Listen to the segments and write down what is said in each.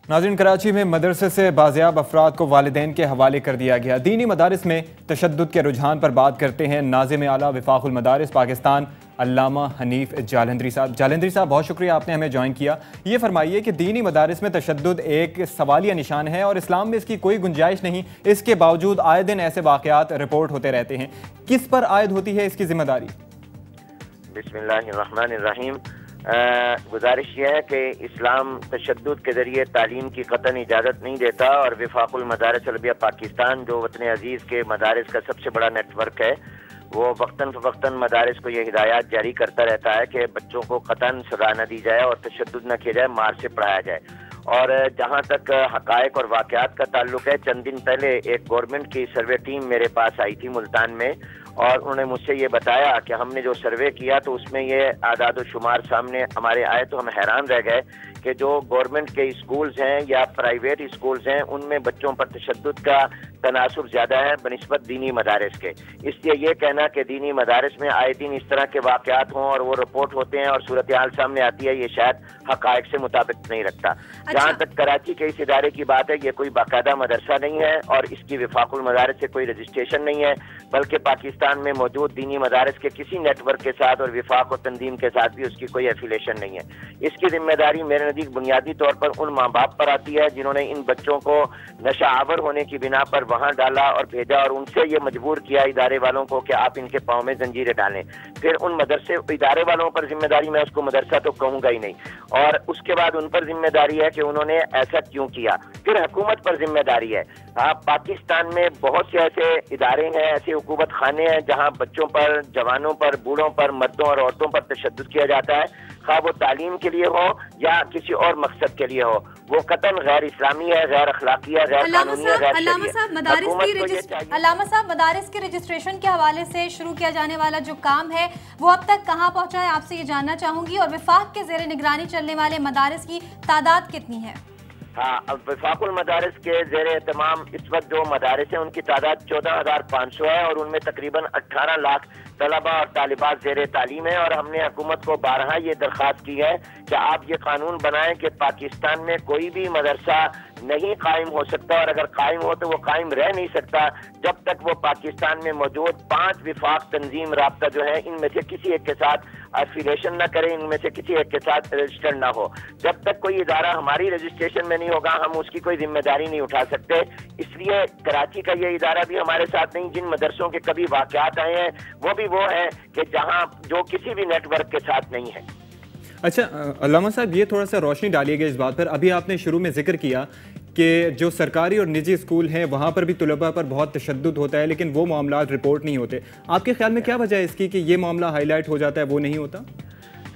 नाज़रीन, कराची में मदरसे से बाज़ियाब अफराद को वालिदैन के हवाले कर दिया गया। दीनी मदारिस में तशद्दुद के रुझान पर बात करते हैं नाज़िम आला वफ़ाक़ुल मदारिस पाकिस्तान अल्लामा हनीफ जालंधरी साहब। जालंधरी साहब, बहुत शुक्रिया आपने हमें ज्वाइन किया। ये फरमाइए कि दीनी मदारिस में तशद्दुद एक सवालिया निशान है और इस्लाम में इसकी कोई गुंजाइश नहीं, इसके बावजूद आए दिन ऐसे वाक़यात रिपोर्ट होते रहते हैं। किस पर आयद होती है इसकी जिम्मेदारी? बिस्मिल्लाहिर्रहमानिर्रहीम। गुजारिश यह है कि इस्लाम तशद्दुद के ज़रिए तालीम की कतन इजाज़त नहीं देता और वफ़ाक़ुल मदारिस अरबिया पाकिस्तान जो वतन अजीज़ के मदारिस का सबसे बड़ा नेटवर्क है, वो वक्तन फ़वक्तन मदारिस को ये हिदायत जारी करता रहता है कि बच्चों को कतन सज़ा न दी जाए और तशद्दुद न किया जाए, मार से पढ़ाया जाए। और जहाँ तक हक़ाइक़ और वाक़यात का ताल्लुक़ है, चंद दिन पहले एक गवर्नमेंट की सर्वे टीम मेरे पास आई थी मुल्तान में और उन्होंने मुझसे ये बताया कि हमने जो सर्वे किया तो उसमें ये आदाद व शुमार सामने हमारे आए तो हम हैरान रह गए कि जो गवर्नमेंट के स्कूल्स हैं या प्राइवेट स्कूल्स हैं उनमें बच्चों पर तशद्दुद का तनासुब ज़्यादा है बनिस्बत दीनी मदारिस के। इसलिए ये कहना कि दीनी मदारिस में आए दिन इस तरह के वाक़यात हों और वो रिपोर्ट होते हैं और सूरत हाल सामने आती है, ये शायद हक़ाइक़ से मुताबिक नहीं रखता। जहाँ तक कराची के इस इदारे की बात है, ये कोई बाकायदा मदरसा नहीं है और इसकी वफ़ाक़ुल मदारिस से कोई रजिस्ट्रेशन नहीं है, बल्कि पाकिस्तान में मौजूद दीनी मदारिस के किसी नेटवर्क के साथ और वफ़ाक़ और तंजीम के साथ भी उसकी कोई एफिलेशन नहीं है। इसकी जिम्मेदारी मेरे नज़दीक बुनियादी तौर पर उन माँ बाप पर आती है जिन्होंने इन बच्चों को नशा आवर होने की बिना पर वहाँ डाला और भेजा और उनसे ये मजबूर किया इदारे वालों को कि आप इनके पाँव में जंजीरें डालें। फिर उन मदरसे इदारे वालों पर जिम्मेदारी, मैं उसको मदरसा तो कहूँगा ही नहीं, और उसके बाद उन पर जिम्मेदारी है कि उन्होंने ऐसा क्यों किया। फिर हुकूमत पर जिम्मेदारी है। पाकिस्तान में बहुत से ऐसे इदारे हैं, ऐसे हुकूमत खाने हैं जहाँ बच्चों पर, जवानों पर, बूढ़ों पर, मर्दों और औरतों पर तशद्दुद किया जाता है, खा वो तालीम के लिए हो या किसी और मकसद के लिए हो। वो कतन गैर इस्लामी है, गैर अखलाकी है, गैर कानूनी है, गैर अल्लामा साहब, मदारिस के रजिस्ट्रेशन के हवाले से शुरू किया जाने वाला जो काम है वो अब तक कहाँ पहुँचा है, आपसे ये जानना चाहूँगी। और वफाक के ज़ेर निगरानी चलने वाले मदारिस की तादाद कितनी है? हाँ, अब वफ़ाक़ुल मदारिस के ज़ेर एहतमाम इस वक्त जो मदारिस हैं उनकी तादाद 14,500 है और उनमें तकरीबन 18 लाख तलबा और तालिबात ज़ेर तालीम है। और हमने हुकूमत को बारहा ये दरख्वास्त की है कि आप ये कानून बनाएं कि पाकिस्तान में कोई भी मदरसा नहीं कायम हो सकता और अगर कायम हो तो वो कायम रह नहीं सकता जब तक वो पाकिस्तान में मौजूद 5 विफाक तंजीम राब्ता जो है इनमें से किसी एक के साथ एफिलिएशन न करें, इनमें से किसी एक के साथ रजिस्टर्ड ना हो। जब तक कोई इदारा हमारी रजिस्ट्रेशन में नहीं होगा हम उसकी कोई जिम्मेदारी नहीं उठा सकते। इसलिए कराची का ये इदारा भी हमारे साथ नहीं, जिन मदरसों के कभी वाक़यात आए हैं वो है कि जहाँ जो किसी भी नेटवर्क के साथ नहीं है। अच्छा अल्लामा साहब, ये थोड़ा सा रोशनी डालिएगा इस बात पर। अभी आपने शुरू में जिक्र किया कि जो सरकारी और निजी स्कूल हैं वहाँ पर भी तलबा पर बहुत तशद्दुद होता है लेकिन वो मामला रिपोर्ट नहीं होते। आपके ख्याल में क्या वजह है इसकी कि ये मामला हाईलाइट हो जाता है, वो नहीं होता?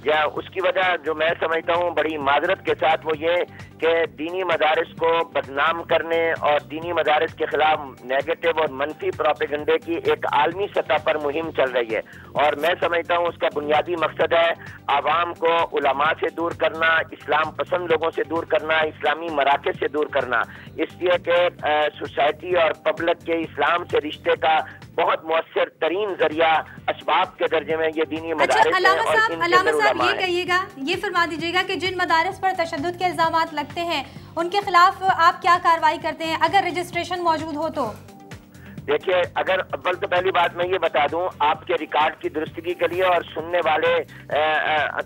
या उसकी वजह जो मैं समझता हूँ बड़ी माजरत के साथ वो ये कि दीनी मदारिस को बदनाम करने और दीनी मदारिस के खिलाफ नेगेटिव और मनफी प्रोपेगेंडे की एक आलमी सतह पर मुहिम चल रही है। और मैं समझता हूँ उसका बुनियादी मकसद है आवाम को उलमा से दूर करना, इस्लाम पसंद लोगों से दूर करना, इस्लामी मराकज़ से दूर करना। इसलिए कि सोसाइटी और पब्लिक के इस्लाम से रिश्ते का बहुत मौसर तरीन जरिया असबाब के दर्जे में ये दीनी मदारिस है। और अल्लामा साहब ये कहिएगा, ये फरमा दीजिएगा कि जिन मदारिस पर तशद्दुद के इल्जामात लगते हैं उनके खिलाफ आप क्या कार्रवाई करते हैं अगर रजिस्ट्रेशन मौजूद हो तो? देखिए, अगर अव्वल तो पहली बात मैं ये बता दूं आपके रिकॉर्ड की दुरुस्तगी के लिए और सुनने वाले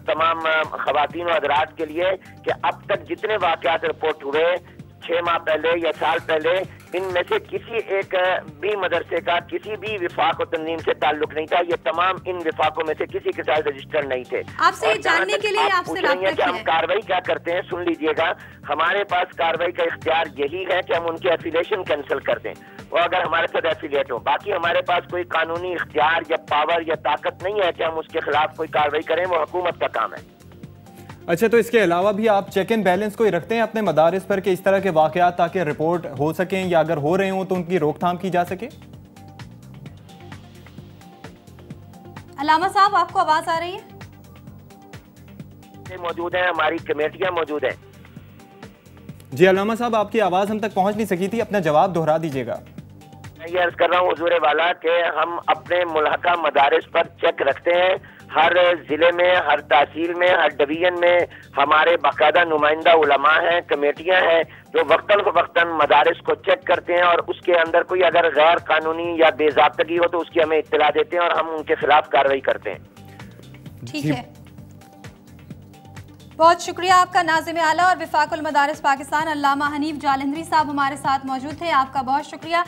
तमाम खवातीन और हज़रात के लिए कि अब तक जितने वाक़यात रिपोर्ट हुए 6 माह पहले या साल पहले, इनमें से किसी एक भी मदरसे का किसी भी विफाक और तंजीम से ताल्लुक नहीं था। ये तमाम इन विफाकों में से किसी के साथ रजिस्टर नहीं थे। आपसे ये जानने के लिए आपसे राब्ता कि हम कार्रवाई क्या करते हैं, सुन लीजिएगा। हमारे पास कार्रवाई का इख्तियार यही है कि हम उनके एफिलिएशन कैंसिल कर दें और अगर हमारे साथ एफिलिएट हो। बाकी हमारे पास कोई कानूनी इख्तियार या पावर या ताकत नहीं है कि हम उसके खिलाफ कोई कार्रवाई करें, वो हुकूमत का काम है। अच्छा, तो इसके अलावा भी आप चेक एंड बैलेंस कोई रखते हैं अपने मदारिस पर कि इस तरह के वाक़यात ताकि रिपोर्ट हो सकें या अगर हो रहे हों तो उनकी रोकथाम की जा सके? अल्लामा साहब, आपको आवाज आ रही है? मौजूद है, हमारी कमेटियां मौजूद है। जी अल्लामा साहब, आपकी आवाज हम तक पहुंच नहीं सकी थी, अपना जवाब दोहरा दीजिएगा। मैं ये अर्ज कर रहा हूँ हुजूर वाला कि हम अपने मुल्हका मदारिस पर चेक रखते हैं। हर जिले में, हर तहसील में, हर डिवीजन में हमारे बाकायदा नुमाइंदा उलमा हैं, कमेटियां हैं जो वक्तन मदारिस को चेक करते हैं और उसके अंदर कोई अगर गैर कानूनी या बेज़ाब्तगी हो तो उसकी हमें इत्तला देते हैं और हम उनके खिलाफ कार्रवाई करते हैं। ठीक है, बहुत शुक्रिया आपका। नाज़िम आला और वफाकुल मदारिस पाकिस्तान अल्लामा हनीफ जालंधरी साहब हमारे साथ मौजूद थे, आपका बहुत शुक्रिया।